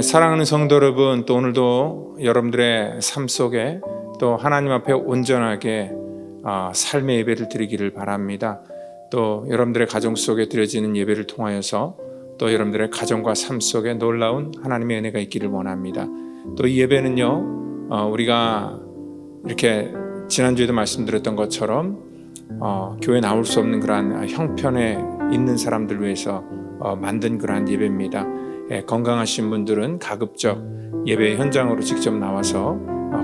사랑하는 성도 여러분, 또 오늘도 여러분들의 삶 속에 또 하나님 앞에 온전하게 삶의 예배를 드리기를 바랍니다. 또 여러분들의 가정 속에 드려지는 예배를 통하여서 또 여러분들의 가정과 삶 속에 놀라운 하나님의 은혜가 있기를 원합니다. 또 이 예배는요, 우리가 이렇게 지난주에도 말씀드렸던 것처럼 교회에 나올 수 없는 그러한 형편에 있는 사람들 위해서 만든 그러한 예배입니다. 건강하신 분들은 가급적 예배 현장으로 직접 나와서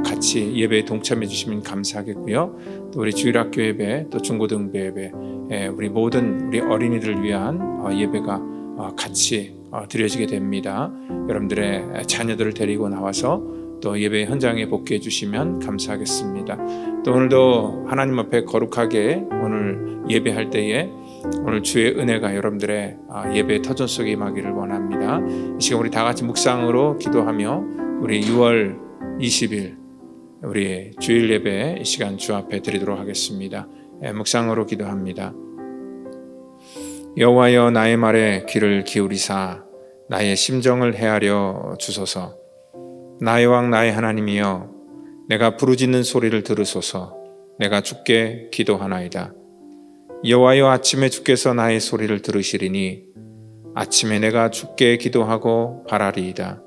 같이 예배에 동참해 주시면 감사하겠고요. 또 우리 주일학교 예배, 또 중고등부 예배, 우리 모든 우리 어린이들을 위한 예배가 같이 드려지게 됩니다. 여러분들의 자녀들을 데리고 나와서 또 예배 현장에 복귀해 주시면 감사하겠습니다. 또 오늘도 하나님 앞에 거룩하게 오늘 예배할 때에 오늘 주의 은혜가 여러분들의 예배 터전 속에 임하기를 원합니다. 이 시간 우리 다 같이 묵상으로 기도하며 우리 6월 20일 우리 주일 예배 이 시간 주 앞에 드리도록 하겠습니다. 묵상으로 기도합니다. 여호와여, 나의 말에 귀를 기울이사 나의 심정을 헤아려 주소서. 나의 왕 나의 하나님이여, 내가 부르짖는 소리를 들으소서. 내가 주께 기도하나이다. 여호와여, 아침에 주께서 나의 소리를 들으시리니 아침에 내가 주께 기도하고 바라리이다.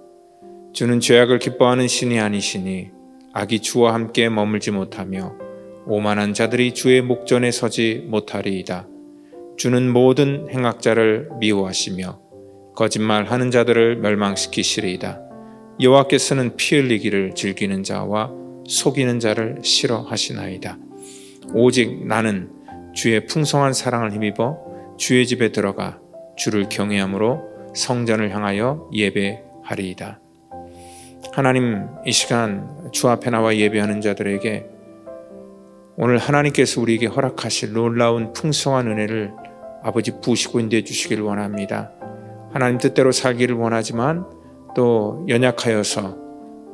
주는 죄악을 기뻐하는 신이 아니시니 악이 주와 함께 머물지 못하며 오만한 자들이 주의 목전에 서지 못하리이다. 주는 모든 행악자를 미워하시며 거짓말하는 자들을 멸망시키시리이다. 여호와께서는 피 흘리기를 즐기는 자와 속이는 자를 싫어하시나이다. 오직 나는 주의 풍성한 사랑을 힘입어 주의 집에 들어가 주를 경외함으로 성전을 향하여 예배하리이다. 하나님, 이 시간 주 앞에 나와 예배하는 자들에게 오늘 하나님께서 우리에게 허락하실 놀라운 풍성한 은혜를 아버지 부으시고 인도해 주시기를 원합니다. 하나님 뜻대로 살기를 원하지만 또 연약하여서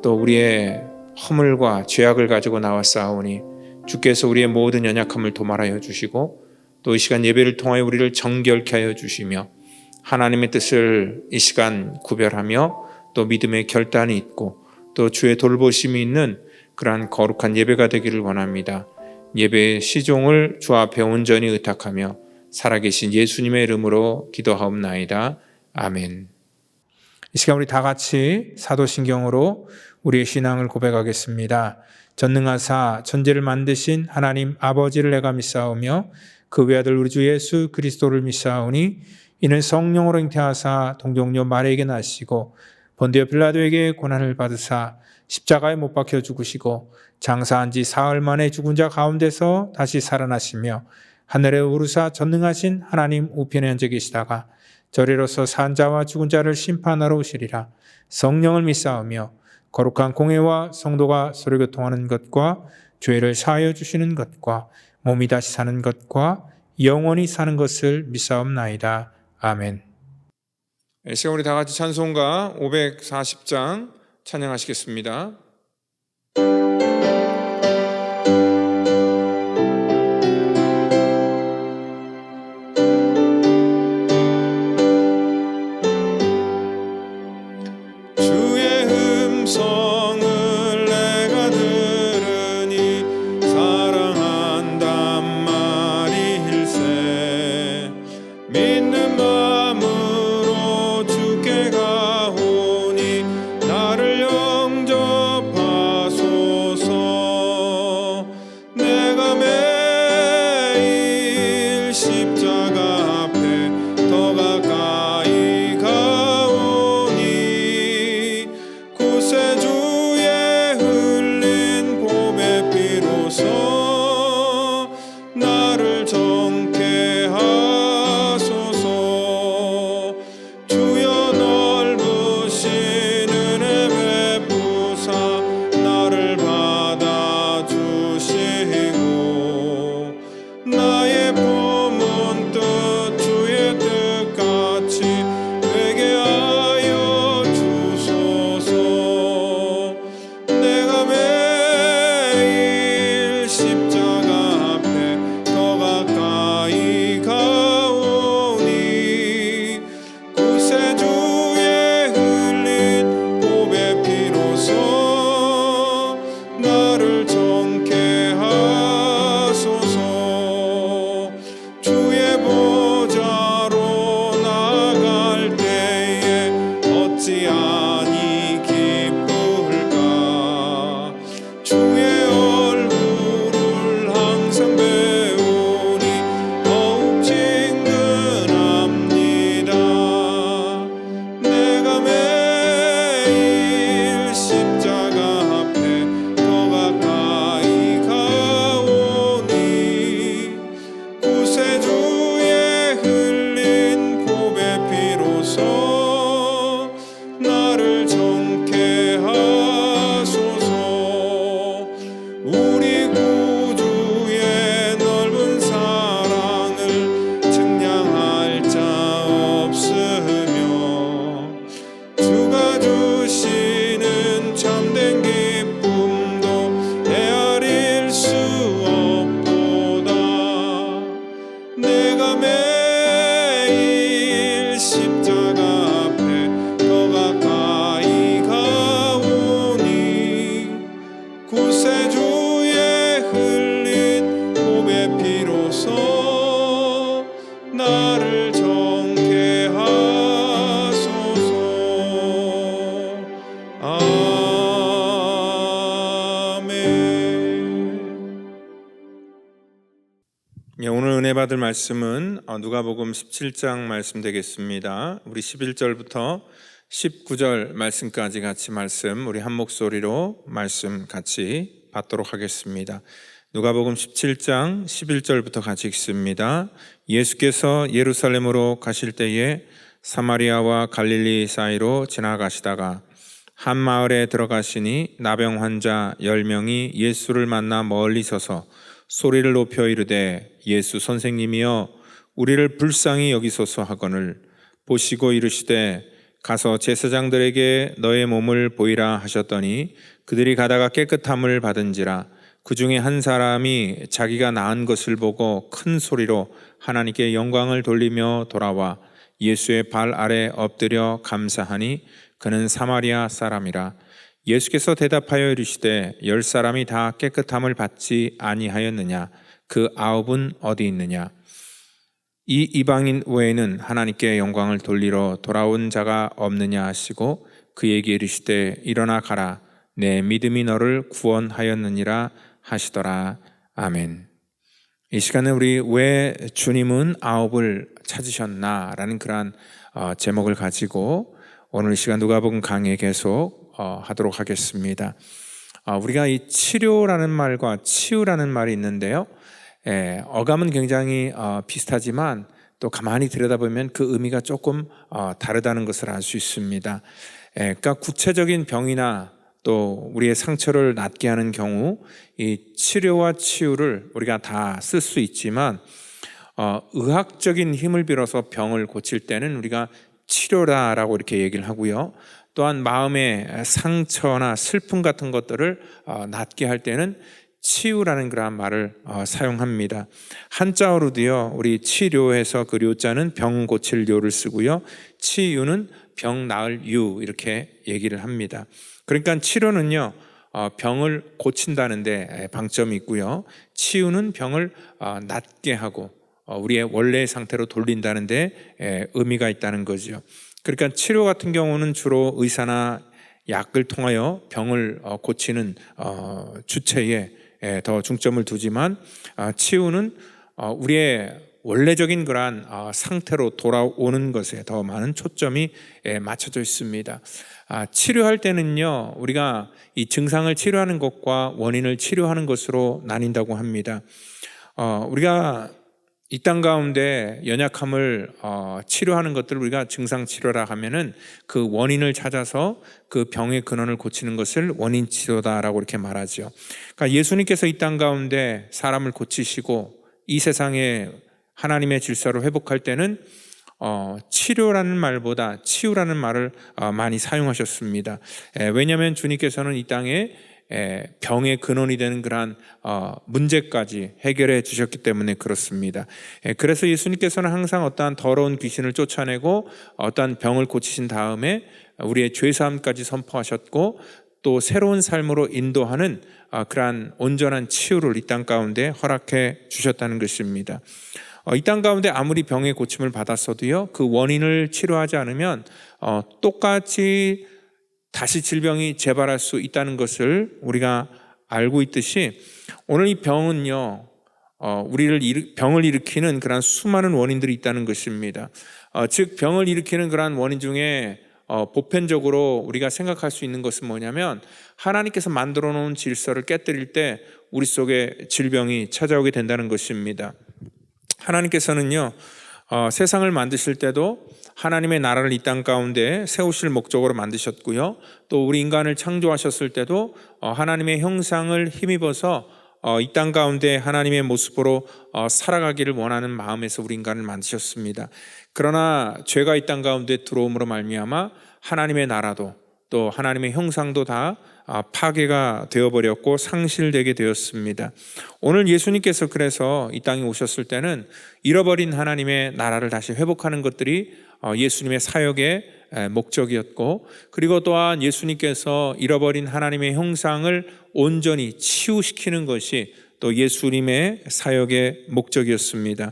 또 우리의 허물과 죄악을 가지고 나왔사오니 주께서 우리의 모든 연약함을 도말하여 주시고 또 이 시간 예배를 통하여 우리를 정결케 하여 주시며 하나님의 뜻을 이 시간 구별하며 또 믿음의 결단이 있고 또 주의 돌보심이 있는 그러한 거룩한 예배가 되기를 원합니다. 예배의 시종을 주 앞에 온전히 의탁하며 살아계신 예수님의 이름으로 기도하옵나이다. 아멘. 이 시간 우리 다 같이 사도신경으로 우리의 신앙을 고백하겠습니다. 전능하사 천지를 만드신 하나님 아버지를 내가 믿사오며 그 외아들 우리 주 예수 그리스도를 믿사오니 이는 성령으로 잉태하사 동정녀 마리아에게 나시고 본디오 빌라도에게 고난을 받으사 십자가에 못 박혀 죽으시고 장사한 지 사흘 만에 죽은 자 가운데서 다시 살아나시며 하늘에 오르사 전능하신 하나님 우편에 앉아 계시다가 저리로서 산 자와 죽은 자를 심판하러 오시리라. 성령을 믿사오며 거룩한 공회와 성도가 서로 교통하는 것과 죄를 사하여 주시는 것과 몸이 다시 사는 것과 영원히 사는 것을 믿사옵나이다. 아멘. 이 시간 우리 다 같이 찬송가 540장 찬양하시겠습니다. 나를 정케 하소서. 은혜 받을 말씀은 누가복음 17장 말씀 되겠습니다. 우리 11절부터 19절 말씀까지 같이 우리 한 목소리로 말씀 같이 받도록 하겠습니다. 누가복음 17장 11절부터 같이 읽습니다. 예수께서 예루살렘으로 가실 때에 사마리아와 갈릴리 사이로 지나가시다가 한 마을에 들어가시니 나병 환자 10명이 예수를 만나 멀리 서서 소리를 높여 이르되 예수 선생님이여 우리를 불쌍히 여기소서 하거늘 보시고 이르시되 가서 제사장들에게 너의 몸을 보이라 하셨더니 그들이 가다가 깨끗함을 받은지라. 그 중에 한 사람이 자기가 나은 것을 보고 큰 소리로 하나님께 영광을 돌리며 돌아와 예수의 발 아래 엎드려 감사하니 그는 사마리아 사람이라. 예수께서 대답하여 이르시되 10사람이 다 깨끗함을 받지 아니하였느냐? 그 9은 어디 있느냐? 이 이방인 외에는 하나님께 영광을 돌리러 돌아온 자가 없느냐 하시고 그에게 이르시되 일어나 가라. 내 믿음이 너를 구원하였느니라 하시더라. 아멘. 이 시간에 우리 왜 주님은 9을 찾으셨나? 라는 그러한 제목을 가지고 오늘 이 시간 누가복음 강의 계속 하도록 하겠습니다. 우리가 이 치료라는 말과 치유라는 말이 있는데요. 어감은 굉장히 비슷하지만 또 가만히 들여다보면 그 의미가 조금 다르다는 것을 알 수 있습니다. 그러니까 구체적인 병이나 또 우리의 상처를 낫게 하는 경우 이 치료와 치유를 우리가 다 쓸 수 있지만 의학적인 힘을 빌어서 병을 고칠 때는 우리가 치료라라고 이렇게 얘기를 하고요. 또한 마음의 상처나 슬픔 같은 것들을 낫게 할 때는 치유라는 그런 말을 사용합니다. 한자어로도요, 우리 치료해서 그 료자는 병 고칠 료를 쓰고요, 치유는 병 나을 유 이렇게 얘기를 합니다. 그러니까 치료는요, 병을 고친다는데 방점이 있고요, 치유는 병을 낫게 하고 우리의 원래의 상태로 돌린다는데 의미가 있다는 거죠. 그러니까 치료 같은 경우는 주로 의사나 약을 통하여 병을 고치는 주체에 더 중점을 두지만 치유는 우리의 원래적인 그러한 상태로 돌아오는 것에 더 많은 초점이 맞춰져 있습니다. 치료할 때는요, 우리가 이 증상을 치료하는 것과 원인을 치료하는 것으로 나뉜다고 합니다. 우리가 이 땅 가운데 연약함을 치료하는 것들을 우리가 증상 치료라 하면은 그 원인을 찾아서 그 병의 근원을 고치는 것을 원인 치료다라고 이렇게 말하죠. 그러니까 예수님께서 이 땅 가운데 사람을 고치시고 이 세상에 하나님의 질서를 회복할 때는 치료라는 말보다 치유라는 말을 많이 사용하셨습니다. 왜냐하면 주님께서는 이 땅에 병의 근원이 되는 그러한 문제까지 해결해 주셨기 때문에 그렇습니다. 그래서 예수님께서는 항상 어떠한 더러운 귀신을 쫓아내고 어떠한 병을 고치신 다음에 우리의 죄사함까지 선포하셨고 또 새로운 삶으로 인도하는 그러한 온전한 치유를 이 땅 가운데 허락해 주셨다는 것입니다. 이 땅 가운데 아무리 병의 고침을 받았어도요, 그 원인을 치료하지 않으면 똑같이 다시 질병이 재발할 수 있다는 것을 우리가 알고 있듯이 오늘 이 병은요, 병을 일으키는 그런 수많은 원인들이 있다는 것입니다. 즉 병을 일으키는 그런 원인 중에 보편적으로 우리가 생각할 수 있는 것은 뭐냐면 하나님께서 만들어 놓은 질서를 깨뜨릴 때 우리 속에 질병이 찾아오게 된다는 것입니다. 하나님께서는요, 세상을 만드실 때도 하나님의 나라를 이 땅 가운데 세우실 목적으로 만드셨고요, 또 우리 인간을 창조하셨을 때도 하나님의 형상을 힘입어서 이 땅 가운데 하나님의 모습으로 살아가기를 원하는 마음에서 우리 인간을 만드셨습니다. 그러나 죄가 이 땅 가운데 들어옴으로 말미암아 하나님의 나라도 또 하나님의 형상도 다 파괴가 되어버렸고 상실되게 되었습니다. 오늘 예수님께서 그래서 이 땅에 오셨을 때는 잃어버린 하나님의 나라를 다시 회복하는 것들이 예수님의 사역의 목적이었고, 그리고 또한 예수님께서 잃어버린 하나님의 형상을 온전히 치유시키는 것이 또 예수님의 사역의 목적이었습니다.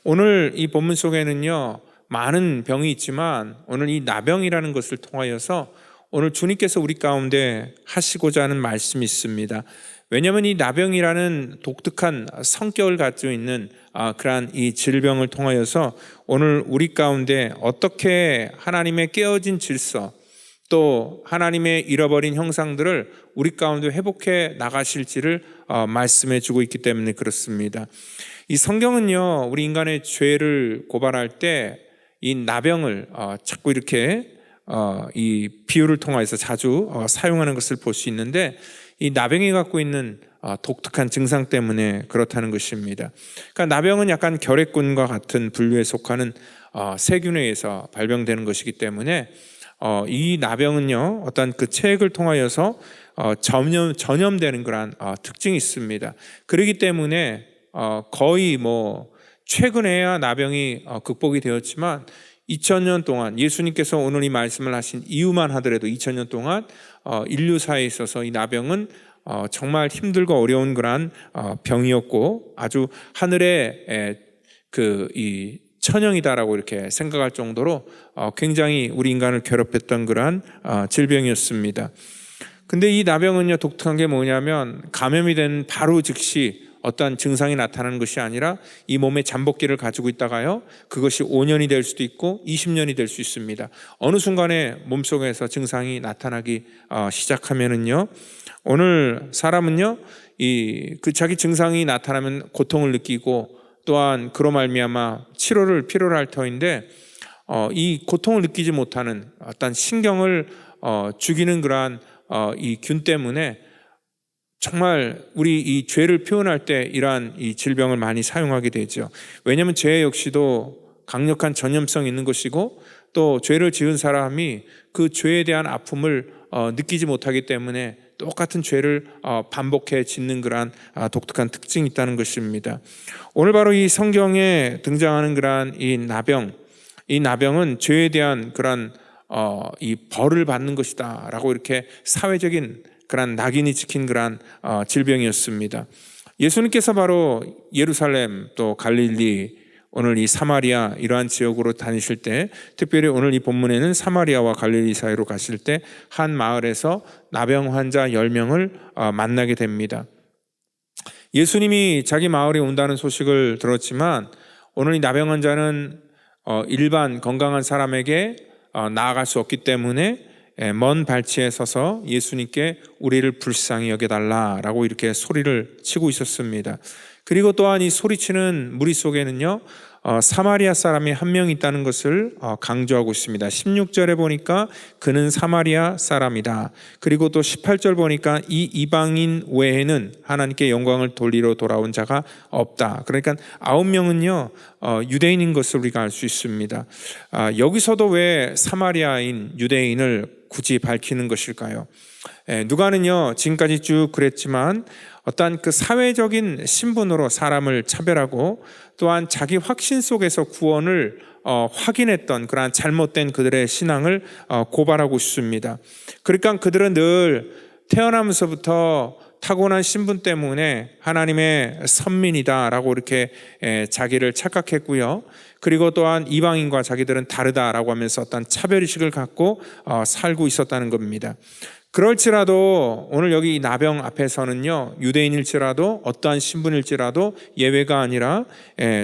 오늘 이 본문 속에는요, 많은 병이 있지만 오늘 이 나병이라는 것을 통하여서 오늘 주님께서 우리 가운데 하시고자 하는 말씀이 있습니다. 왜냐하면 이 나병이라는 독특한 성격을 가지고 있는 그러한 이 질병을 통하여서 오늘 우리 가운데 어떻게 하나님의 깨어진 질서, 또 하나님의 잃어버린 형상들을 우리 가운데 회복해 나가실지를 말씀해 주고 있기 때문에 그렇습니다. 이 성경은요, 우리 인간의 죄를 고발할 때 이 나병을 자꾸 이렇게 이 비유를 통해서 자주 사용하는 것을 볼 수 있는데, 이 나병이 갖고 있는 독특한 증상 때문에 그렇다는 것입니다. 그러니까 나병은 약간 결핵균과 같은 분류에 속하는 세균에 의해서 발병되는 것이기 때문에 이 나병은요, 어떤 그 체액을 통하여서 전염되는 그런 특징이 있습니다. 그렇기 때문에 거의 최근에야 나병이 극복이 되었지만 2000년 동안 예수님께서 오늘 이 말씀을 하신 이유만 하더라도 2000년 동안 인류사에 있어서 이 나병은 정말 힘들고 어려운 그러한 병이었고, 아주 하늘의 이 천형이다라고 이렇게 생각할 정도로 굉장히 우리 인간을 괴롭혔던 그러한 질병이었습니다. 근데 이 나병은요, 독특한 게 뭐냐면 감염이 된 바로 즉시 어떠한 증상이 나타나는 것이 아니라 이 몸에 잠복기를 가지고 있다가요, 그것이 5년이 될 수도 있고 20년이 될 수 있습니다. 어느 순간에 몸속에서 증상이 나타나기 시작하면은요, 오늘 사람은요, 자기 증상이 나타나면 고통을 느끼고, 또한 그로 말미암아 치료를 필요로 할 터인데 이 고통을 느끼지 못하는 어떤 신경을 죽이는 그러한 이 균 때문에 정말 우리 이 죄를 표현할 때 이러한 이 질병을 많이 사용하게 되죠. 왜냐하면 죄 역시도 강력한 전염성이 있는 것이고, 또 죄를 지은 사람이 그 죄에 대한 아픔을 느끼지 못하기 때문에 똑같은 죄를 반복해 짓는 그러한 독특한 특징이 있다는 것입니다. 오늘 바로 이 성경에 등장하는 그러한 이 나병은 죄에 대한 그러한 이 벌을 받는 것이다라고 이렇게 사회적인 그러한 낙인이 찍힌 그러한 질병이었습니다. 예수님께서 바로 예루살렘, 또 갈릴리, 오늘 이 사마리아 이러한 지역으로 다니실 때, 특별히 오늘 이 본문에는 사마리아와 갈릴리 사이로 가실 때 한 마을에서 나병 환자 10명을 만나게 됩니다. 예수님이 자기 마을에 온다는 소식을 들었지만 오늘 이 나병 환자는 일반 건강한 사람에게 나아갈 수 없기 때문에 먼 발치에 서서 예수님께 우리를 불쌍히 여겨달라라고 이렇게 소리를 치고 있었습니다. 그리고 또한 이 소리치는 무리 속에는요, 사마리아 사람이 한 명 있다는 것을 강조하고 있습니다. 16절에 보니까 그는 사마리아 사람이다. 그리고 또 18절 보니까 이 이방인 외에는 하나님께 영광을 돌리러 돌아온 자가 없다. 그러니까 9명은요 유대인인 것을 우리가 알 수 있습니다. 여기서도 왜 사마리아인 유대인을 굳이 밝히는 것일까요? 누가는요 지금까지 쭉 그랬지만 어떠한 그 사회적인 신분으로 사람을 차별하고, 또한 자기 확신 속에서 구원을 확인했던 그러한 잘못된 그들의 신앙을 고발하고 있습니다. 그러니까 그들은 늘 태어나면서부터 타고난 신분 때문에 하나님의 선민이다라고 이렇게 자기를 착각했고요. 그리고 또한 이방인과 자기들은 다르다라고 하면서 어떤 차별의식을 갖고 살고 있었다는 겁니다. 그럴지라도 오늘 여기 이 나병 앞에서는요, 유대인일지라도 어떠한 신분일지라도 예외가 아니라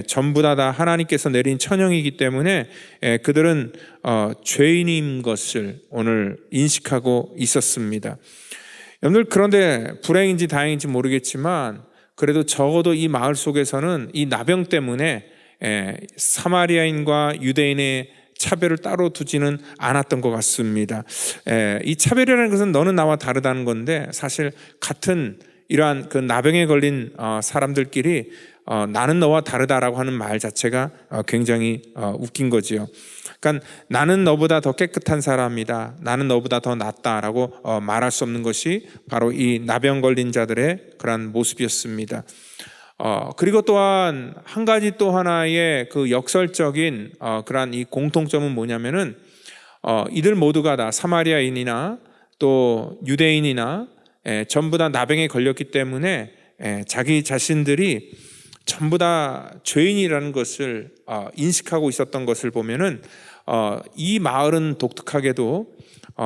전부 다 하나님께서 내린 천형이기 때문에 그들은 죄인인 것을 오늘 인식하고 있었습니다. 여러분들, 그런데 불행인지 다행인지 모르겠지만 그래도 적어도 이 마을 속에서는 이 나병 때문에 사마리아인과 유대인의 차별을 따로 두지는 않았던 것 같습니다. 이 차별이라는 것은 너는 나와 다르다는 건데, 사실 같은 이러한 그 나병에 걸린 사람들끼리 나는 너와 다르다라고 하는 말 자체가 굉장히 웃긴 거지요. 그러니까 나는 너보다 더 깨끗한 사람이다, 나는 너보다 더 낫다라고 말할 수 없는 것이 바로 이 나병 걸린 자들의 그런 모습이었습니다. 그리고 또한 한 가지 또 하나의 그 역설적인 그러한 이 공통점은 뭐냐면은 이들 모두가 다 사마리아인이나 또 유대인이나 전부 다 나병에 걸렸기 때문에 자기 자신들이 전부 다 죄인이라는 것을 인식하고 있었던 것을 보면은 이 마을은 독특하게도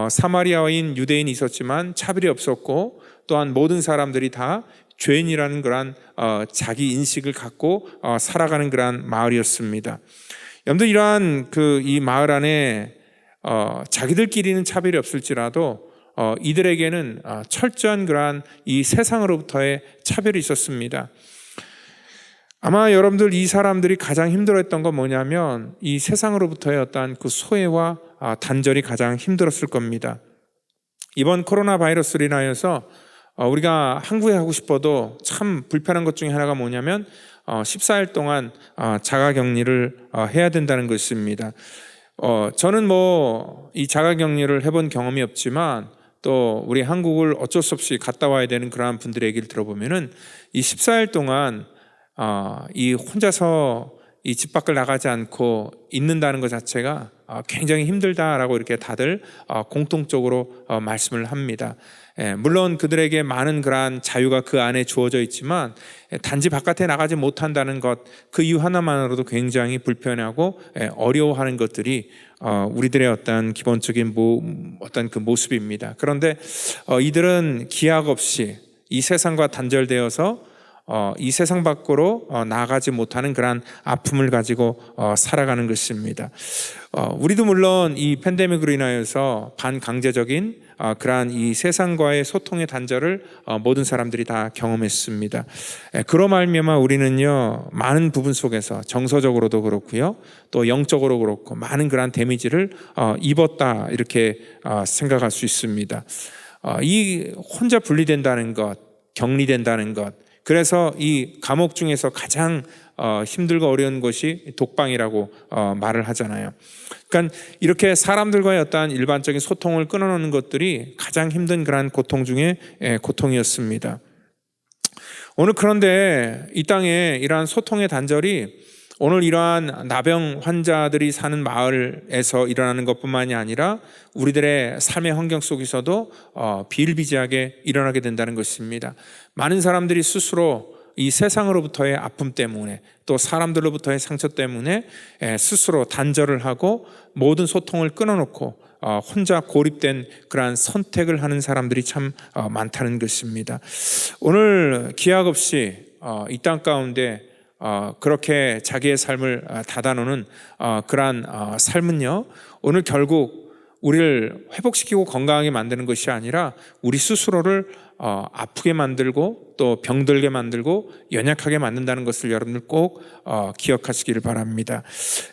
사마리아인 유대인이 있었지만 차별이 없었고, 또한 모든 사람들이 다 죄인이라는 그러한 자기 인식을 갖고 살아가는 그러한 마을이었습니다. 여러분들 이러한 이 마을 안에 자기들끼리는 차별이 없을지라도 이들에게는 철저한 그러한 이 세상으로부터의 차별이 있었습니다. 아마 여러분들 이 사람들이 가장 힘들어했던 건 뭐냐면 이 세상으로부터의 어떤 그 소외와 단절이 가장 힘들었을 겁니다. 이번 코로나 바이러스로 인하여서 우리가 한국에 가고 싶어도 참 불편한 것 중에 하나가 뭐냐면 14일 동안 자가격리를 해야 된다는 것입니다. 저는 이 자가격리를 해본 경험이 없지만 또 우리 한국을 어쩔 수 없이 갔다 와야 되는 그러한 분들의 얘기를 들어보면은 이 14일 동안 이 혼자서 이 집 밖을 나가지 않고 있는다는 것 자체가 굉장히 힘들다라고 이렇게 다들 공통적으로 말씀을 합니다. 물론 그들에게 많은 그러한 자유가 그 안에 주어져 있지만 단지 바깥에 나가지 못한다는 것, 그 이유 하나만으로도 굉장히 불편하고 어려워하는 것들이 우리들의 어떤 기본적인 어떤 그 모습입니다. 그런데 이들은 기약 없이 이 세상과 단절되어서 이 세상 밖으로 나아가지 못하는 그러한 아픔을 가지고 살아가는 것입니다. 우리도 물론 이 팬데믹으로 인하여서 반강제적인 그러한 이 세상과의 소통의 단절을 모든 사람들이 다 경험했습니다. 그로 말미암아 우리는요 많은 부분 속에서 정서적으로도 그렇고요 또 영적으로 그렇고 많은 그러한 데미지를 입었다 이렇게 생각할 수 있습니다. 이 혼자 분리된다는 것, 격리된다는 것, 그래서 이 감옥 중에서 가장 힘들고 어려운 것이 독방이라고 말을 하잖아요. 그러니까 이렇게 사람들과의 어떤 일반적인 소통을 끊어놓는 것들이 가장 힘든 그러한 고통 중에 고통이었습니다. 오늘 그런데 이 땅에 이러한 소통의 단절이 오늘 이러한 나병 환자들이 사는 마을에서 일어나는 것뿐만이 아니라 우리들의 삶의 환경 속에서도 비일비재하게 일어나게 된다는 것입니다. 많은 사람들이 스스로 이 세상으로부터의 아픔 때문에 또 사람들로부터의 상처 때문에 스스로 단절을 하고 모든 소통을 끊어놓고 혼자 고립된 그러한 선택을 하는 사람들이 참 많다는 것입니다. 오늘 기약 없이 이 땅 가운데 그렇게 자기의 삶을 닫아놓는 그러한 삶은요 오늘 결국 우리를 회복시키고 건강하게 만드는 것이 아니라 우리 스스로를 아프게 만들고 또 병들게 만들고 연약하게 만든다는 것을 여러분들 꼭 기억하시기를 바랍니다.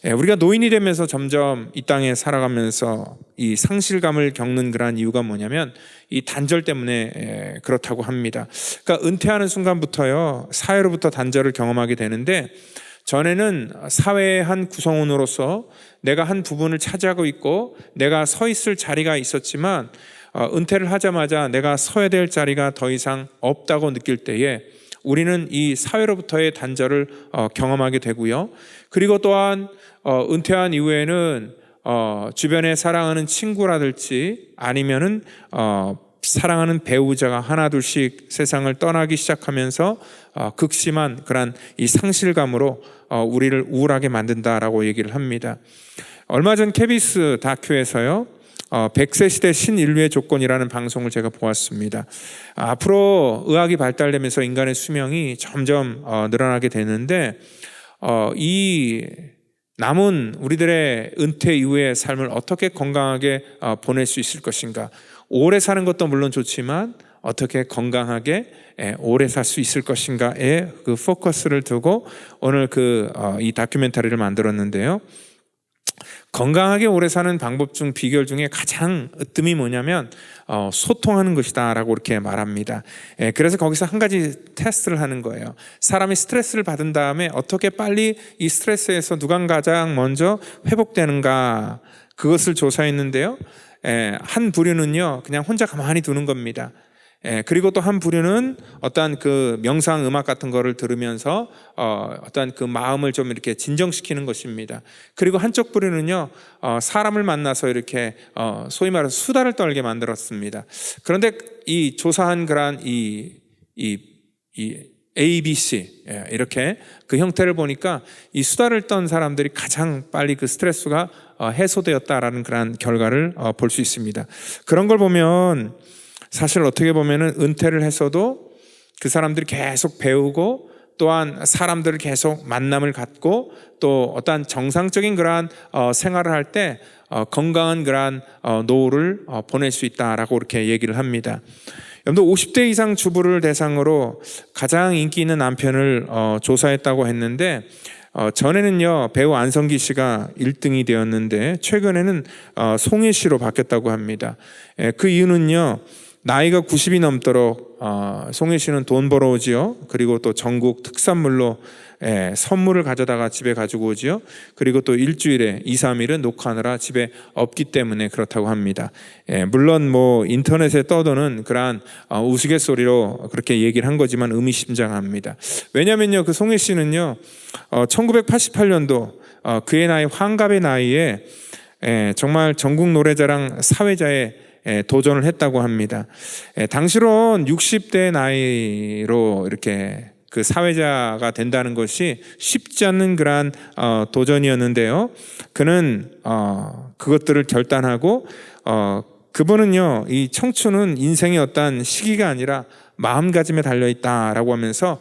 우리가 노인이 되면서 점점 이 땅에 살아가면서 이 상실감을 겪는 그러한 이유가 뭐냐면 이 단절 때문에 그렇다고 합니다. 그러니까 은퇴하는 순간부터요 사회로부터 단절을 경험하게 되는데 전에는 사회의 한 구성원으로서 내가 한 부분을 차지하고 있고 내가 서 있을 자리가 있었지만 은퇴를 하자마자 내가 서야 될 자리가 더 이상 없다고 느낄 때에 우리는 이 사회로부터의 단절을 경험하게 되고요. 그리고 또한 은퇴한 이후에는 주변에 사랑하는 친구라든지 아니면은 사랑하는 배우자가 하나둘씩 세상을 떠나기 시작하면서 극심한 그런 이 상실감으로 우리를 우울하게 만든다라고 얘기를 합니다. 얼마 전 KBS 다큐에서요 100세 시대 신인류의 조건이라는 방송을 제가 보았습니다. 앞으로 의학이 발달되면서 인간의 수명이 점점 늘어나게 되는데 이 남은 우리들의 은퇴 이후의 삶을 어떻게 건강하게 보낼 수 있을 것인가. 오래 사는 것도 물론 좋지만 어떻게 건강하게 오래 살 수 있을 것인가에 그 포커스를 두고 오늘 이 다큐멘터리를 만들었는데요. 건강하게 오래 사는 방법 중 비결 중에 가장 으뜸이 뭐냐면 소통하는 것이다 라고 이렇게 말합니다. 그래서 거기서 한 가지 테스트를 하는 거예요. 사람이 스트레스를 받은 다음에 어떻게 빨리 이 스트레스에서 누가 가장 먼저 회복되는가 그것을 조사했는데요. 한 부류는요 그냥 혼자 가만히 두는 겁니다. 그리고 또 한 부류는 어떤 그 명상 음악 같은 거를 들으면서 어떤 그 마음을 좀 이렇게 진정시키는 것입니다. 그리고 한쪽 부류는요 사람을 만나서 이렇게 소위 말해서 수다를 떨게 만들었습니다. 그런데 이 조사한 그러한 이 ABC 이렇게 그 형태를 보니까 이 수다를 떤 사람들이 가장 빨리 그 스트레스가 해소되었다라는 그런 결과를 볼 수 있습니다. 그런 걸 보면 사실 어떻게 보면은 은퇴를 했어도 그 사람들이 계속 배우고 또한 사람들을 계속 만남을 갖고 또 어떠한 정상적인 그러한 생활을 할 때 건강한 그러한 노후를 보낼 수 있다라고 이렇게 얘기를 합니다. 여러분들 50대 이상 주부를 대상으로 가장 인기 있는 남편을 조사했다고 했는데 전에는요 배우 안성기 씨가 1등이 되었는데 최근에는 송혜 씨로 바뀌었다고 합니다. 그 이유는요 나이가 90이 넘도록 송혜 씨는 돈 벌어오지요. 그리고 또 전국 특산물로 선물을 가져다가 집에 가지고 오지요. 그리고 또 일주일에 2, 3일은 녹화하느라 집에 없기 때문에 그렇다고 합니다. 물론 뭐 인터넷에 떠도는 그러한 우스갯소리로 그렇게 얘기를 한 거지만 의미심장합니다. 왜냐면요 그 송혜 씨는요 1988년도 그의 나이 환갑의 나이에 정말 전국 노래자랑 사회자에 도전을 했다고 합니다. 당시론 60대 나이로 이렇게 그 사회자가 된다는 것이 쉽지 않는 그러한 도전이었는데요. 그는 그것들을 결단하고 그분은요 이 청춘은 인생의 어떤 시기가 아니라 마음가짐에 달려있다라고 하면서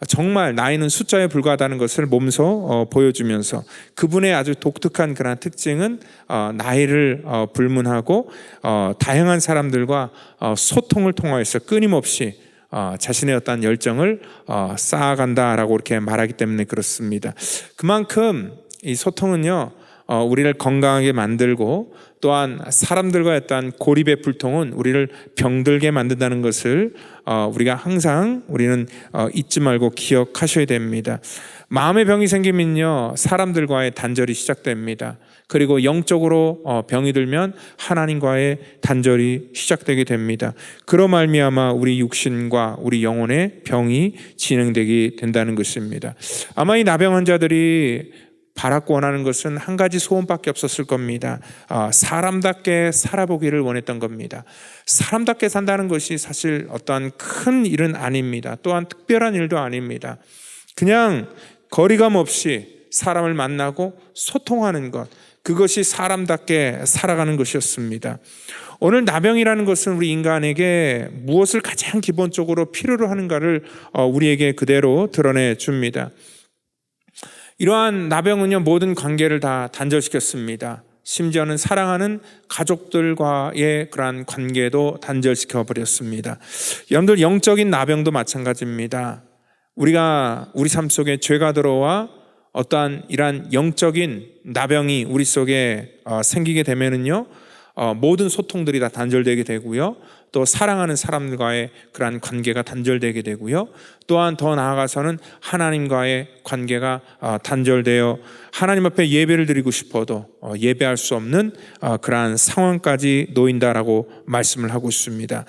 정말 나이는 숫자에 불과하다는 것을 몸소 보여주면서 그분의 아주 독특한 그런 특징은 나이를 불문하고 다양한 사람들과 소통을 통하여서 끊임없이 자신의 어떤 열정을 쌓아간다라고 이렇게 말하기 때문에 그렇습니다. 그만큼 이 소통은요 우리를 건강하게 만들고 또한 사람들과의 어떤 고립의 불통은 우리를 병들게 만든다는 것을 우리가 항상 우리는 잊지 말고 기억하셔야 됩니다. 마음의 병이 생기면요 사람들과의 단절이 시작됩니다. 그리고 영적으로 병이 들면 하나님과의 단절이 시작되게 됩니다. 그로 말미암아 우리 육신과 우리 영혼의 병이 진행되게 된다는 것입니다. 아마 이 나병 환자들이 바랐고 원하는 것은 한 가지 소원밖에 없었을 겁니다. 사람답게 살아보기를 원했던 겁니다. 사람답게 산다는 것이 사실 어떠한 큰 일은 아닙니다. 또한 특별한 일도 아닙니다. 그냥 거리감 없이 사람을 만나고 소통하는 것, 그것이 사람답게 살아가는 것이었습니다. 오늘 나병이라는 것은 우리 인간에게 무엇을 가장 기본적으로 필요로 하는가를 우리에게 그대로 드러내 줍니다. 이러한 나병은요 모든 관계를 다 단절시켰습니다. 심지어는 사랑하는 가족들과의 그러한 관계도 단절시켜 버렸습니다. 여러분들 영적인 나병도 마찬가지입니다. 우리가 우리 삶 속에 죄가 들어와 어떠한 이러한 영적인 나병이 우리 속에 생기게 되면은요 모든 소통들이 다 단절되게 되고요. 또 사랑하는 사람들과의 그러한 관계가 단절되게 되고요. 또한 더 나아가서는 하나님과의 관계가 단절되어 하나님 앞에 예배를 드리고 싶어도 예배할 수 없는 그러한 상황까지 놓인다라고 말씀을 하고 있습니다.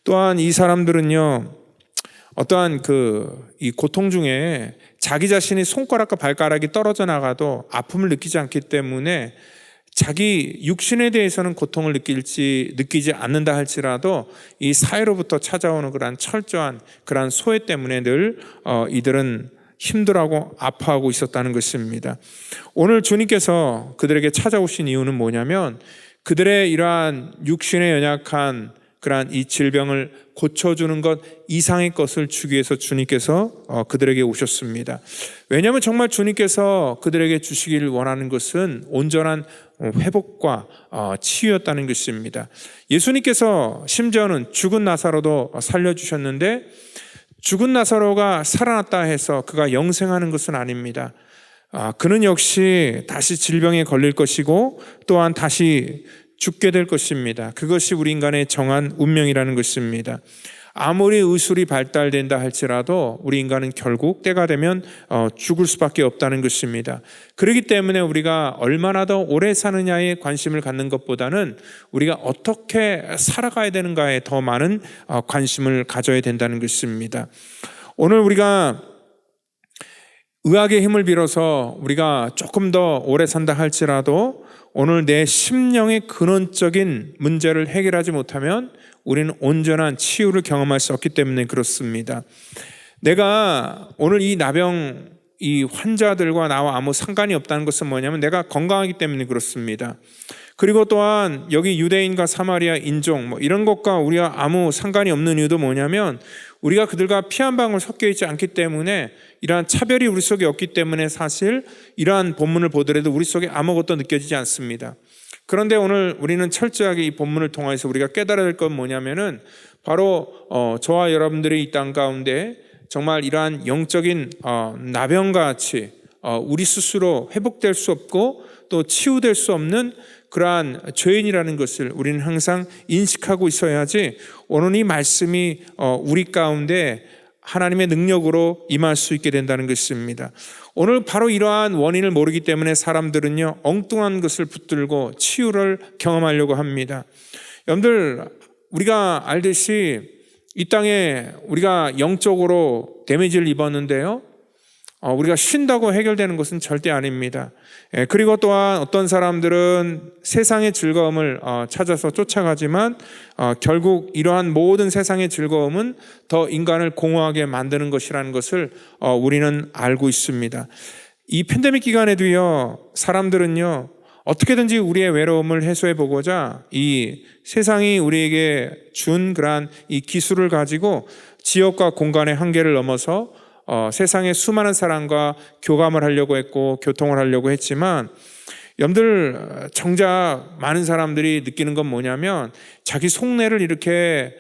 또한 이 사람들은요 어떠한 이 고통 중에 자기 자신이 손가락과 발가락이 떨어져 나가도 아픔을 느끼지 않기 때문에 자기 육신에 대해서는 고통을 느끼지 않는다 할지라도 이 사회로부터 찾아오는 그러한 철저한 그러한 소외 때문에 늘 이들은 힘들어하고 아파하고 있었다는 것입니다. 오늘 주님께서 그들에게 찾아오신 이유는 뭐냐면 그들의 이러한 육신에 연약한 그러한 이 질병을 고쳐주는 것 이상의 것을 주기 위해서 주님께서 그들에게 오셨습니다. 왜냐하면 정말 주님께서 그들에게 주시기를 원하는 것은 온전한 회복과 치유였다는 것입니다. 예수님께서 심지어는 죽은 나사로도 살려주셨는데 죽은 나사로가 살아났다 해서 그가 영생하는 것은 아닙니다. 그는 역시 다시 질병에 걸릴 것이고 또한 다시 죽게 될 것입니다. 그것이 우리 인간의 정한 운명이라는 것입니다. 아무리 의술이 발달된다 할지라도 우리 인간은 결국 때가 되면 죽을 수밖에 없다는 것입니다. 그렇기 때문에 우리가 얼마나 더 오래 사느냐에 관심을 갖는 것보다는 우리가 어떻게 살아가야 되는가에 더 많은 관심을 가져야 된다는 것입니다. 오늘 우리가 의학의 힘을 빌어서 우리가 조금 더 오래 산다 할지라도 오늘 내 심령의 근원적인 문제를 해결하지 못하면 우리는 온전한 치유를 경험할 수 없기 때문에 그렇습니다. 내가 오늘 이 나병 이 환자들과 나와 아무 상관이 없다는 것은 뭐냐면 내가 건강하기 때문에 그렇습니다. 그리고 또한 여기 유대인과 사마리아 인종 이런 것과 우리가 아무 상관이 없는 이유도 뭐냐면 우리가 그들과 피 한 방울 섞여 있지 않기 때문에 이러한 차별이 우리 속에 없기 때문에 사실 이러한 본문을 보더라도 우리 속에 아무것도 느껴지지 않습니다. 그런데 오늘 우리는 철저하게 이 본문을 통해서 우리가 깨달아야 될 건 뭐냐면은 바로 저와 여러분들이 이 땅 가운데 정말 이러한 영적인 나병과 같이 우리 스스로 회복될 수 없고 또 치유될 수 없는 그러한 죄인이라는 것을 우리는 항상 인식하고 있어야지 오늘 이 말씀이 우리 가운데 하나님의 능력으로 임할 수 있게 된다는 것입니다. 오늘 바로 이러한 원인을 모르기 때문에 사람들은요 엉뚱한 것을 붙들고 치유를 경험하려고 합니다. 여러분들 우리가 알듯이 이 땅에 우리가 영적으로 데미지를 입었는데요 우리가 쉰다고 해결되는 것은 절대 아닙니다. 그리고 또한 어떤 사람들은 세상의 즐거움을 찾아서 쫓아가지만 결국 이러한 모든 세상의 즐거움은 더 인간을 공허하게 만드는 것이라는 것을 우리는 알고 있습니다. 이 팬데믹 기간에도요 사람들은요 어떻게든지 우리의 외로움을 해소해 보고자 이 세상이 우리에게 준 그러한 이 기술을 가지고 지역과 공간의 한계를 넘어서 세상의 수많은 사람과 교감을 하려고 했고 교통을 하려고 했지만 여러분들 정작 많은 사람들이 느끼는 건 뭐냐면 자기 속내를 이렇게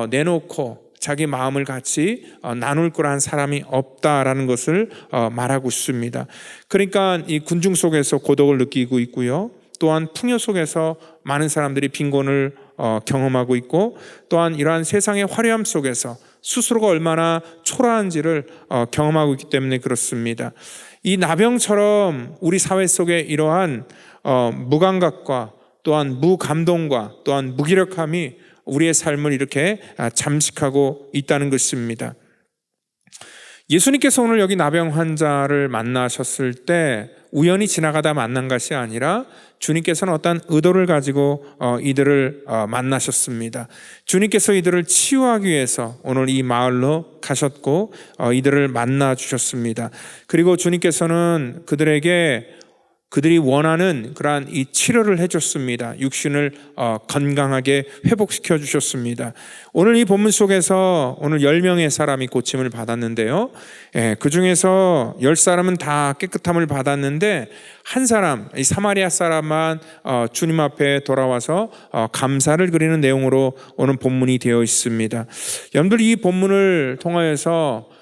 내놓고 자기 마음을 같이 나눌 거란 사람이 없다라는 것을 말하고 있습니다. 그러니까 이 군중 속에서 고독을 느끼고 있고요. 또한 풍요 속에서 많은 사람들이 빈곤을 경험하고 있고 또한 이러한 세상의 화려함 속에서 스스로가 얼마나 초라한지를 경험하고 있기 때문에 그렇습니다. 이 나병처럼 우리 사회 속에 이러한 무감각과 또한 무감동과 또한 무기력함이 우리의 삶을 이렇게 잠식하고 있다는 것입니다. 예수님께서 오늘 여기 나병 환자를 만나셨을 때 우연히 지나가다 만난 것이 아니라 주님께서는 어떤 의도를 가지고 이들을 만나셨습니다. 주님께서 이들을 치유하기 위해서 오늘 이 마을로 가셨고 이들을 만나 주셨습니다. 그리고 주님께서는 그들이 원하는 그러한 이 치료를 해줬습니다. 육신을 건강하게 회복시켜 주셨습니다. 오늘 이 본문 속에서 오늘 10명의 사람이 고침을 받았는데요. 그 중에서 10사람은 다 깨끗함을 받았는데 한 사람, 이 사마리아 사람만 주님 앞에 돌아와서 감사를 그리는 내용으로 오늘 본문이 되어 있습니다. 여러분들 이 본문을 통하여서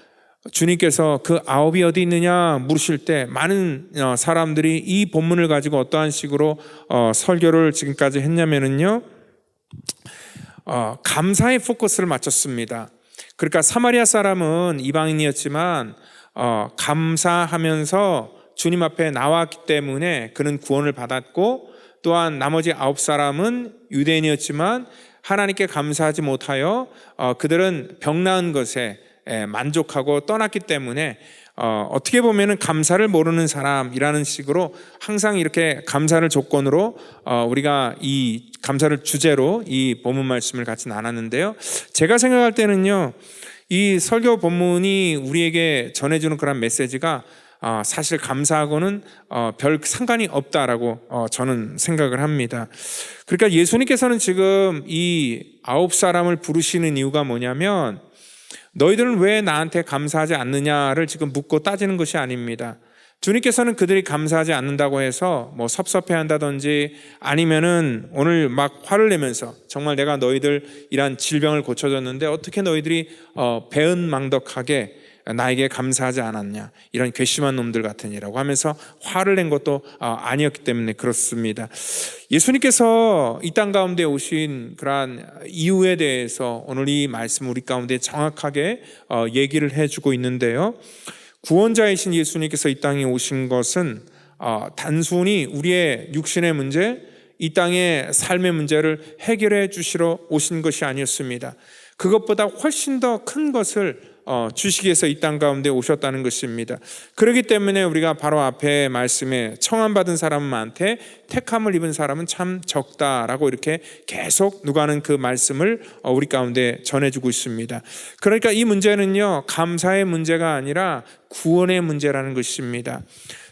주님께서 그 9이 어디 있느냐 물으실 때 많은 사람들이 이 본문을 가지고 어떠한 식으로 설교를 지금까지 했냐면요 감사의 포커스를 맞췄습니다. 그러니까 사마리아 사람은 이방인이었지만 감사하면서 주님 앞에 나왔기 때문에 그는 구원을 받았고 또한 나머지 9사람은 유대인이었지만 하나님께 감사하지 못하여 그들은 병 나은 것에 만족하고 떠났기 때문에 어떻게 보면은 감사를 모르는 사람이라는 식으로 항상 이렇게 감사를 조건으로 우리가 이 감사를 주제로 이 본문 말씀을 같이 나눴는데요. 제가 생각할 때는요, 이 설교 본문이 우리에게 전해주는 그런 메시지가 사실 감사하고는 별 상관이 없다라고 저는 생각을 합니다. 그러니까 예수님께서는 지금 이 9사람을 부르시는 이유가 뭐냐면 너희들은 왜 나한테 감사하지 않느냐를 지금 묻고 따지는 것이 아닙니다. 주님께서는 그들이 감사하지 않는다고 해서 뭐 섭섭해한다든지 아니면은 오늘 막 화를 내면서 정말 내가 너희들 이란 질병을 고쳐줬는데 어떻게 너희들이 배은망덕하게 나에게 감사하지 않았냐, 이런 괘씸한 놈들 같으니라고 하면서 화를 낸 것도 아니었기 때문에 그렇습니다. 예수님께서 이 땅 가운데 오신 그러한 이유에 대해서 오늘 이 말씀 우리 가운데 정확하게 얘기를 해주고 있는데요. 구원자이신 예수님께서 이 땅에 오신 것은 단순히 우리의 육신의 문제, 이 땅의 삶의 문제를 해결해 주시러 오신 것이 아니었습니다. 그것보다 훨씬 더 큰 것을 주시기 위해서 이 땅 가운데 오셨다는 것입니다. 그렇기 때문에 우리가 바로 앞에 말씀에 청함받은 사람은 많되 택함을 입은 사람은 참 적다라고 이렇게 계속 누가는 그 말씀을 우리 가운데 전해주고 있습니다. 그러니까 이 문제는요, 감사의 문제가 아니라 구원의 문제라는 것입니다.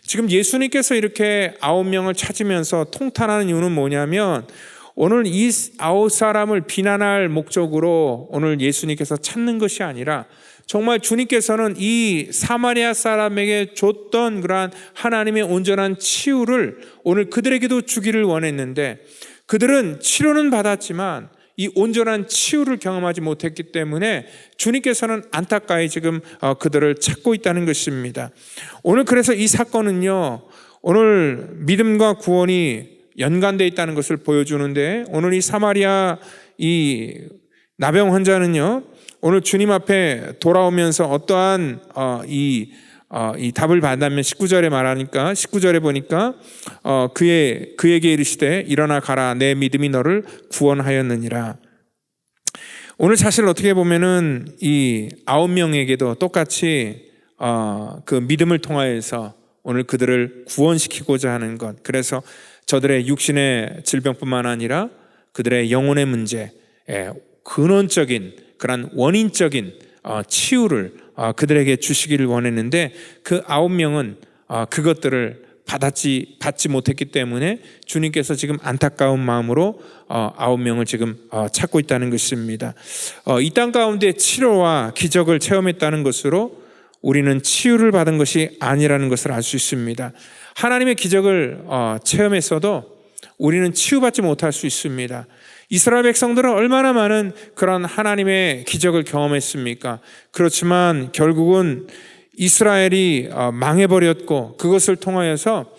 지금 예수님께서 이렇게 9명을 찾으면서 통탄하는 이유는 뭐냐면 오늘 이 9사람을 비난할 목적으로 오늘 예수님께서 찾는 것이 아니라 정말 주님께서는 이 사마리아 사람에게 줬던 그러한 하나님의 온전한 치유를 오늘 그들에게도 주기를 원했는데 그들은 치료는 받았지만 이 온전한 치유를 경험하지 못했기 때문에 주님께서는 안타까이 지금 그들을 찾고 있다는 것입니다. 오늘 그래서 이 사건은요, 오늘 믿음과 구원이 연관되어 있다는 것을 보여주는데 오늘 이 사마리아 이 나병 환자는요, 오늘 주님 앞에 돌아오면서 어떠한 이 답을 받으면 19절에 말하니까 19절에 보니까 그에게 이르시되 일어나 가라 내 믿음이 너를 구원하였느니라. 오늘 사실 어떻게 보면은 이 9명에게도 똑같이 그 믿음을 통하여서 오늘 그들을 구원시키고자 하는 것, 그래서 저들의 육신의 질병뿐만 아니라 그들의 영혼의 문제, 근원적인 그런 원인적인 치유를 그들에게 주시기를 원했는데 그 9명은 그것들을 받지 못했기 때문에 주님께서 지금 안타까운 마음으로 9명을 지금 찾고 있다는 것입니다. 이 땅 가운데 치료와 기적을 체험했다는 것으로 우리는 치유를 받은 것이 아니라는 것을 알 수 있습니다. 하나님의 기적을 체험했어도 우리는 치유받지 못할 수 있습니다. 이스라엘 백성들은 얼마나 많은 그런 하나님의 기적을 경험했습니까? 그렇지만 결국은 이스라엘이 망해버렸고 그것을 통하여서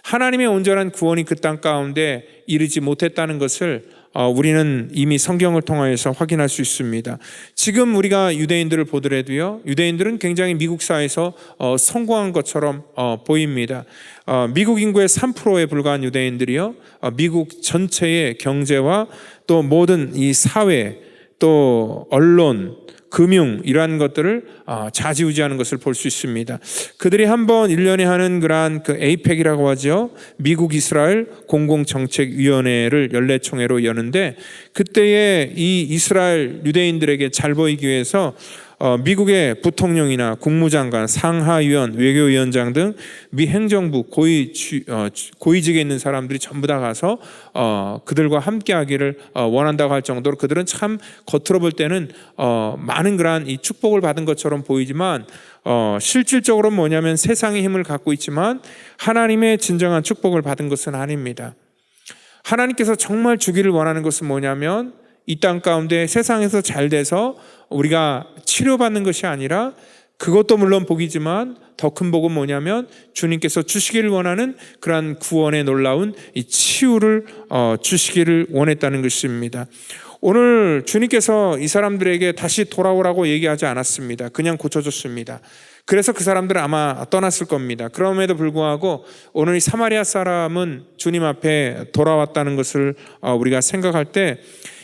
하나님의 온전한 구원이 그 땅 가운데 이르지 못했다는 것을 우리는 이미 성경을 통하여서 확인할 수 있습니다. 지금 우리가 유대인들을 보더라도요, 유대인들은 굉장히 미국 사회에서 성공한 것처럼 보입니다. 미국 인구의 3%에 불과한 유대인들이요, 미국 전체의 경제와 또 모든 이 사회, 또 언론, 금융 이러한 것들을 좌지우지하는 것을 볼 수 있습니다. 그들이 한번 1년에 하는 그러한 그 에이펙이라고 하죠. 미국 이스라엘 공공정책위원회를 연례총회로 여는데 그때에 이 이스라엘 유대인들에게 잘 보이기 위해서 미국의 부통령이나 국무장관, 상하위원, 외교위원장 등 미 행정부 고위직에 있는 사람들이 전부 다 가서 그들과 함께하기를 원한다고 할 정도로 그들은 참 겉으로 볼 때는 많은 그러한 이 축복을 받은 것처럼 보이지만 실질적으로 뭐냐면 세상의 힘을 갖고 있지만 하나님의 진정한 축복을 받은 것은 아닙니다. 하나님께서 정말 주기를 원하는 것은 뭐냐면 이 땅 가운데 세상에서 잘 돼서 우리가 치료받는 것이 아니라 그것도 물론 복이지만 더 큰 복은 뭐냐면 주님께서 주시기를 원하는 그러한 구원의 놀라운 이 치유를 주시기를 원했다는 것입니다. 오늘 주님께서 이 사람들에게 다시 돌아오라고 얘기하지 않았습니다. 그냥 고쳐줬습니다. 그래서 그 사람들은 아마 떠났을 겁니다. 그럼에도 불구하고 오늘 이 사마리아 사람은 주님 앞에 돌아왔다는 것을 우리가 생각할 때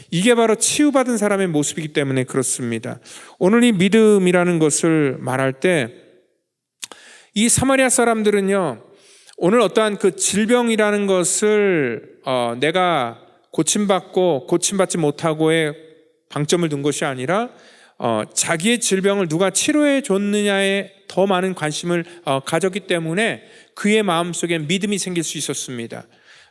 이게 바로 치유받은 사람의 모습이기 때문에 그렇습니다. 오늘 이 믿음이라는 것을 말할 때 이 사마리아 사람들은요, 오늘 어떠한 그 질병이라는 것을 내가 고침받고 고침받지 못하고의 방점을 둔 것이 아니라 자기의 질병을 누가 치료해 줬느냐에 더 많은 관심을 가졌기 때문에 그의 마음속에 믿음이 생길 수 있었습니다.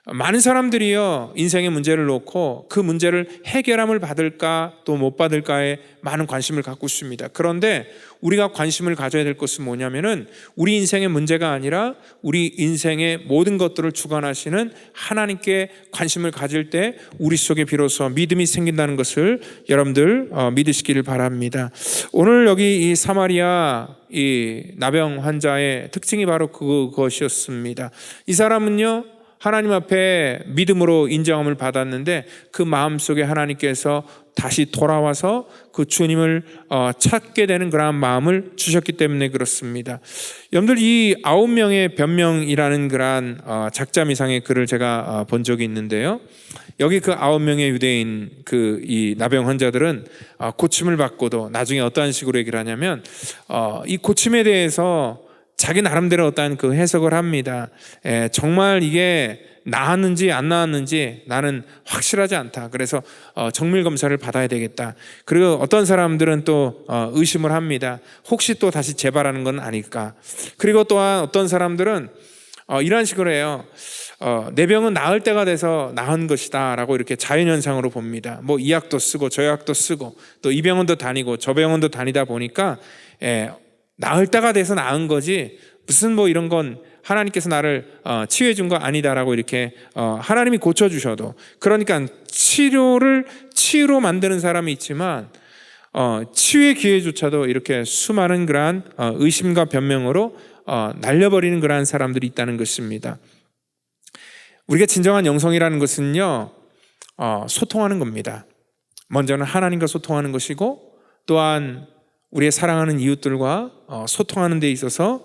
많은 사람들이요, 인생의 문제를 놓고 그 문제를 해결함을 받을까 또 못 받을까에 많은 관심을 갖고 있습니다. 그런데 우리가 관심을 가져야 될 것은 뭐냐면은 우리 인생의 문제가 아니라 우리 인생의 모든 것들을 주관하시는 하나님께 관심을 가질 때 우리 속에 비로소 믿음이 생긴다는 것을 여러분들 믿으시기를 바랍니다. 오늘 여기 이 사마리아 이 나병 환자의 특징이 바로 그것이었습니다. 이 사람은요, 하나님 앞에 믿음으로 인정함을 받았는데 그 마음속에 하나님께서 다시 돌아와서 그 주님을 찾게 되는 그런 마음을 주셨기 때문에 그렇습니다. 여러분들 이 9명의 변명이라는 그런 작자미상의 글을 제가 본 적이 있는데요. 여기 그 9명의 유대인 그 이 나병 환자들은 고침을 받고도 나중에 어떠한 식으로 얘기를 하냐면 이 고침에 대해서 자기 나름대로 어떠한 그 해석을 합니다. 정말 이게 나았는지 안 나았는지 나는 확실하지 않다. 그래서 정밀 검사를 받아야 되겠다. 그리고 어떤 사람들은 또 의심을 합니다. 혹시 또 다시 재발하는 건 아닐까. 그리고 또한 어떤 사람들은 이런 식으로 해요. 내 병은 나을 때가 돼서 나은 것이다 라고 이렇게 자연현상으로 봅니다. 뭐 이 약도 쓰고 저 약도 쓰고 또 이 병원도 다니고 저 병원도 다니다 보니까 나을 때가 돼서 나은 거지, 무슨 뭐 이런 건 하나님께서 나를 치유해 준 거 아니다라고 이렇게 하나님이 고쳐주셔도, 그러니까 치유로 만드는 사람이 있지만 치유의 기회조차도 이렇게 수많은 그러한 의심과 변명으로 날려버리는 그러한 사람들이 있다는 것입니다. 우리가 진정한 영성이라는 것은요, 소통하는 겁니다. 먼저는 하나님과 소통하는 것이고, 또한 우리의 사랑하는 이웃들과 소통하는 데 있어서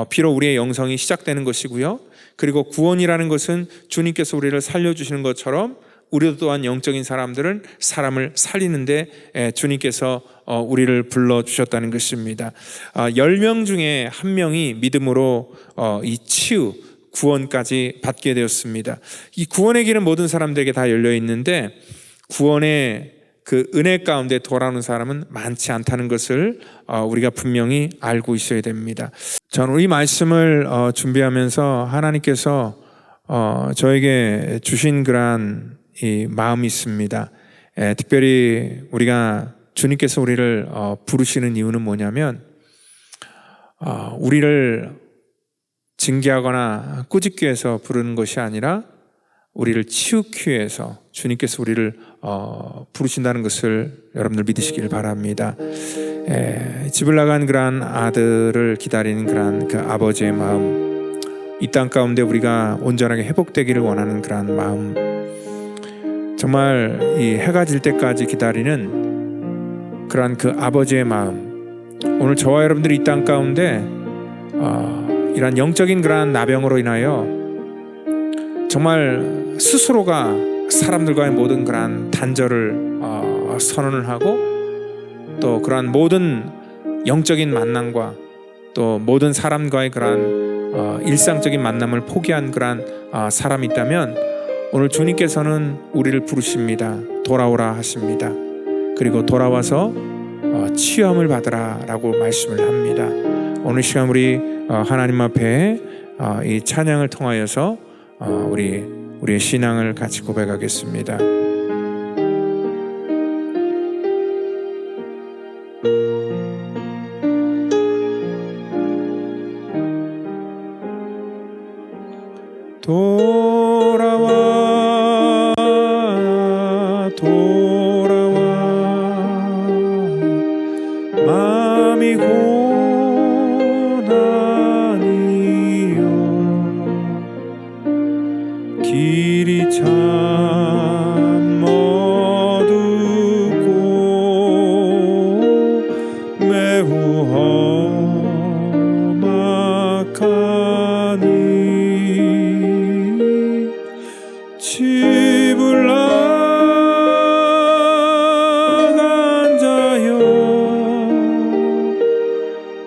비록 우리의 영성이 시작되는 것이고요. 그리고 구원이라는 것은 주님께서 우리를 살려주시는 것처럼 우리도 또한 영적인 사람을 살리는데 주님께서 우리를 불러주셨다는 것입니다. 10명 중에 1명이 믿음으로 이 치유, 구원까지 받게 되었습니다. 이 구원의 길은 모든 사람들에게 다 열려 있는데 구원의 그 은혜 가운데 돌아오는 사람은 많지 않다는 것을 우리가 분명히 알고 있어야 됩니다. 저는 이 말씀을 준비하면서 하나님께서 저에게 주신 그러한 이 마음이 있습니다. 특별히 우리가 주님께서 우리를 부르시는 이유는 뭐냐면 우리를 징계하거나 꾸짖기 위해서 부르는 것이 아니라 우리를 치우기 위해서 주님께서 우리를 부르신다는 것을 여러분들 믿으시길 바랍니다. 집을 나간 그러한 아들을 기다리는 그러한 그 아버지의 마음, 이 땅 가운데 우리가 온전하게 회복되기를 원하는 그러한 마음, 정말 이 해가 질 때까지 기다리는 그러한 그 아버지의 마음, 오늘 저와 여러분들이 이 땅 가운데 이러한 영적인 그러한 나병으로 인하여 정말 스스로가 사람들과의 모든 그러한 단절을 선언을 하고, 또 그러한 모든 영적인 만남과 또 모든 사람과의 그러한 일상적인 만남을 포기한 그러한 사람이 있다면 오늘 주님께서는 우리를 부르십니다. 돌아오라 하십니다. 그리고 돌아와서 치유함을 받으라 라고 말씀을 합니다. 오늘 시간 우리 하나님 앞에 이 찬양을 통하여서 우리의 신앙을 같이 고백하겠습니다. 돌아와 돌아와 마음이 고난이여 길이 참 어둡고 매우 험악하니 집을 나간 자여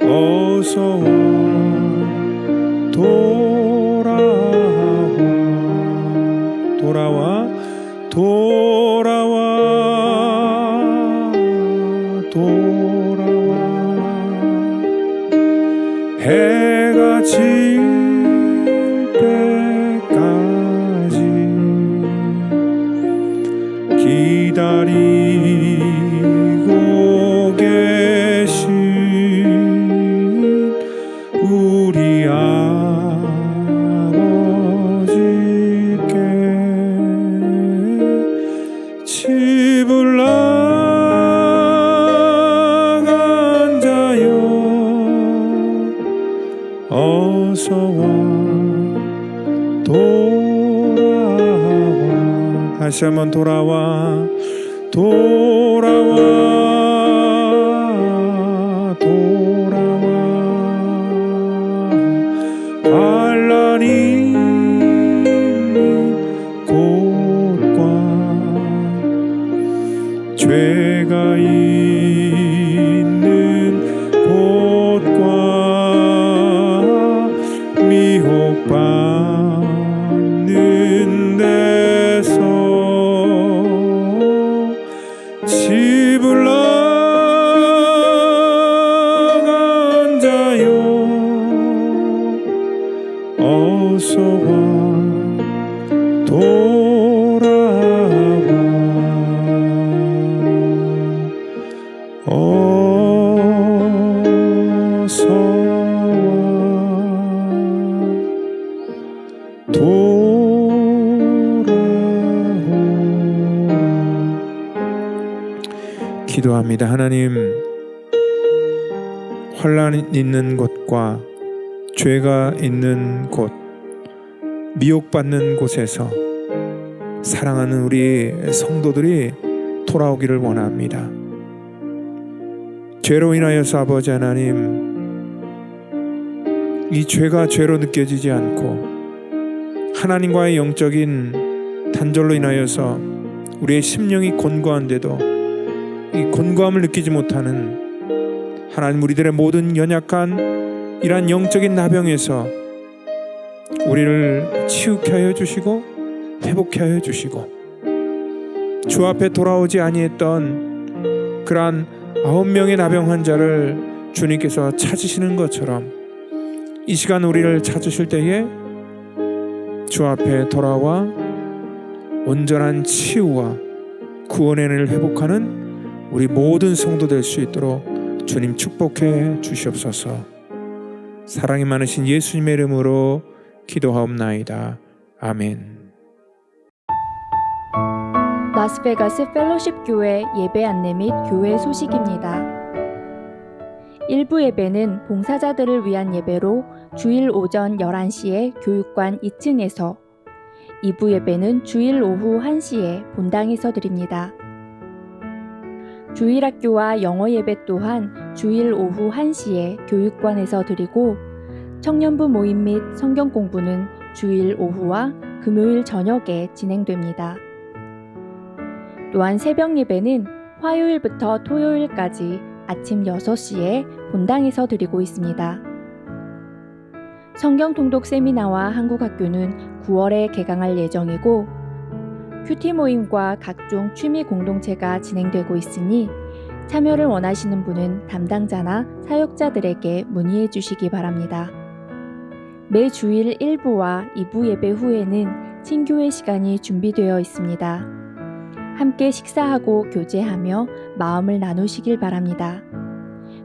어서 돌아와 해가 질 때까지 기다리고 계신 우리 아버지께 집을 나간 자여 어서와 돌아와. 다시 한번 돌아와 반란이 있는 곳과 죄가 있는 곳과 미혹받는 데서 집을 나간 자여 어서 기도합니다. 하나님, 환난 있는 곳과 죄가 있는 곳, 미혹받는 곳에서 사랑하는 우리 성도들이 돌아오기를 원합니다. 죄로 인하여서 아버지 하나님, 이 죄가 죄로 느껴지지 않고 하나님과의 영적인 단절로 인하여서 우리의 심령이 곤고한데도 이 곤고함을 느끼지 못하는 하나님, 우리들의 모든 연약한 이러한 영적인 나병에서 우리를 치유케 하여 주시고 회복케 하여 주시고, 주 앞에 돌아오지 아니했던 그러한 9명의 나병 환자를 주님께서 찾으시는 것처럼 이 시간 우리를 찾으실 때에 주 앞에 돌아와 온전한 치유와 구원의 은혜를 회복하는 우리 모든 성도 될 수 있도록 주님 축복해 주시옵소서. 사랑이 많으신 예수님의 이름으로 기도하옵나이다. 아멘. 라스베가스 펠로십 교회 예배 안내 및 교회 소식입니다. 1부 예배는 봉사자들을 위한 예배로 주일 오전 11시에 교육관 2층에서, 2부 예배는 주일 오후 1시에 본당에서 드립니다. 주일학교와 영어 예배 또한 주일 오후 1시에 교육관에서 드리고, 청년부 모임 및 성경 공부는 주일 오후와 금요일 저녁에 진행됩니다. 또한 새벽 예배는 화요일부터 토요일까지 아침 6시에 본당에서 드리고 있습니다. 성경 통독 세미나와 한국학교는 9월에 개강할 예정이고, 큐티 모임과 각종 취미 공동체가 진행되고 있으니 참여를 원하시는 분은 담당자나 사역자들에게 문의해 주시기 바랍니다. 매 주일 1부와 2부 예배 후에는 친교회 시간이 준비되어 있습니다. 함께 식사하고 교제하며 마음을 나누시길 바랍니다.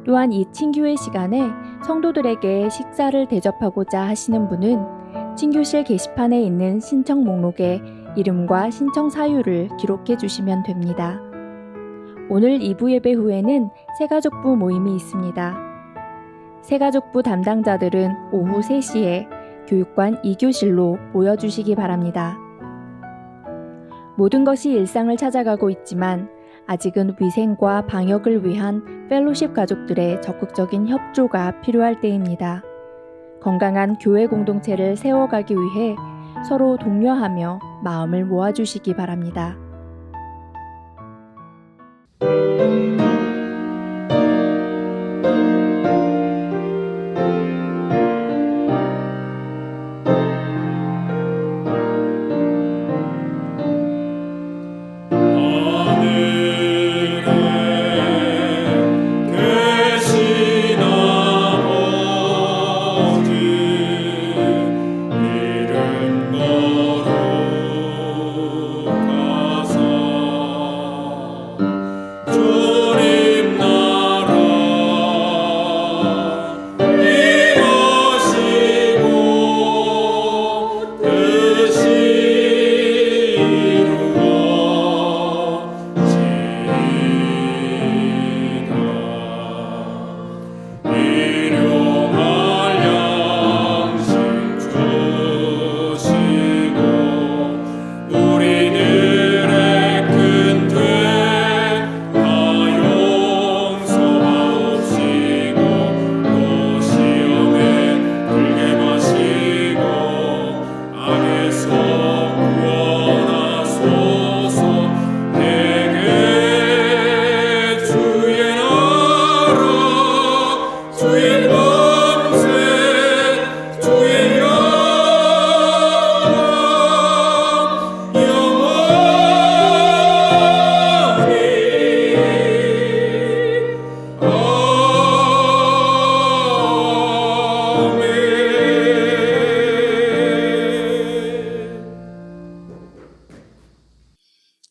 또한 이 친교회 시간에 성도들에게 식사를 대접하고자 하시는 분은 친교실 게시판에 있는 신청 목록에 이름과 신청 사유를 기록해 주시면 됩니다. 오늘 2부 예배 후에는 새가족부 모임이 있습니다. 새가족부 담당자들은 오후 3시에 교육관 2교실로 모여주시기 바랍니다. 모든 것이 일상을 찾아가고 있지만 아직은 위생과 방역을 위한 펠로십 가족들의 적극적인 협조가 필요할 때입니다. 건강한 교회 공동체를 세워가기 위해 서로 독려하며 마음을 모아주시기 바랍니다.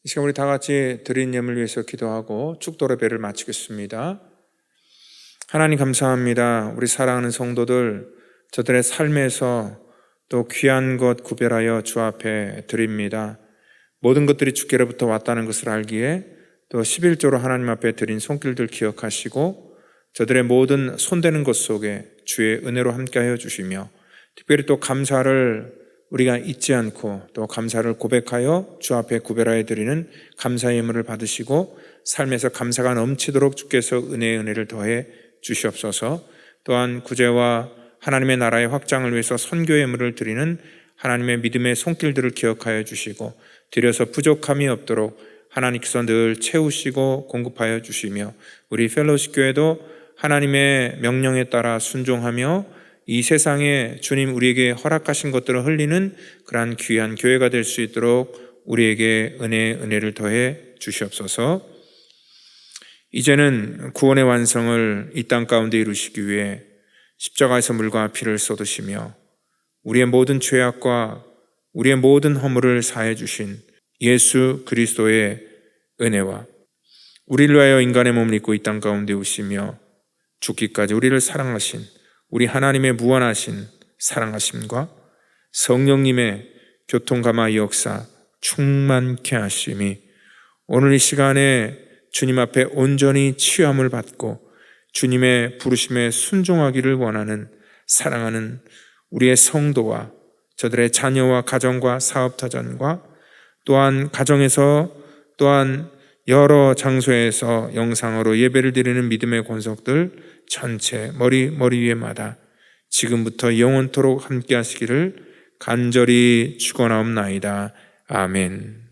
이 시간 우리 다 같이 드린 예물 위해서 기도하고 축도로 예배를 마치겠습니다. 하나님 감사합니다. 우리 사랑하는 성도들, 저들의 삶에서 또 귀한 것 구별하여 주 앞에 드립니다. 모든 것들이 주께로부터 왔다는 것을 알기에 또 11조로 하나님 앞에 드린 손길들 기억하시고 저들의 모든 손대는 것 속에 주의 은혜로 함께하여 주시며 특별히 또 감사를 우리가 잊지 않고 또 감사를 고백하여 주 앞에 구별하여 드리는 감사의 예물을 받으시고 삶에서 감사가 넘치도록 주께서 은혜를 더해 주시옵소서. 또한 구제와 하나님의 나라의 확장을 위해서 선교의 예물을 드리는 하나님의 믿음의 손길들을 기억하여 주시고 드려서 부족함이 없도록 하나님께서 늘 채우시고 공급하여 주시며 우리 펠로우십 교회도 하나님의 명령에 따라 순종하며 이 세상에 주님 우리에게 허락하신 것들을 흘리는 그러한 귀한 교회가 될 수 있도록 우리에게 은혜를 더해 주시옵소서. 이제는 구원의 완성을 이 땅 가운데 이루시기 위해 십자가에서 물과 피를 쏟으시며 우리의 모든 죄악과 우리의 모든 허물을 사해 주신 예수 그리스도의 은혜와 우리를 위하여 인간의 몸을 입고 이 땅 가운데 오시며 죽기까지 우리를 사랑하신 우리 하나님의 무한하신 사랑하심과 성령님의 교통감화 역사 충만케 하심이 오늘 이 시간에 주님 앞에 온전히 취함을 받고 주님의 부르심에 순종하기를 원하는 사랑하는 우리의 성도와 저들의 자녀와 가정과 사업타전과 또한 가정에서 또한 여러 장소에서 영상으로 예배를 드리는 믿음의 권속들 전체 머리 위에마다 지금부터 영원토록 함께 하시기를 간절히 축원하옵나이다. 아멘.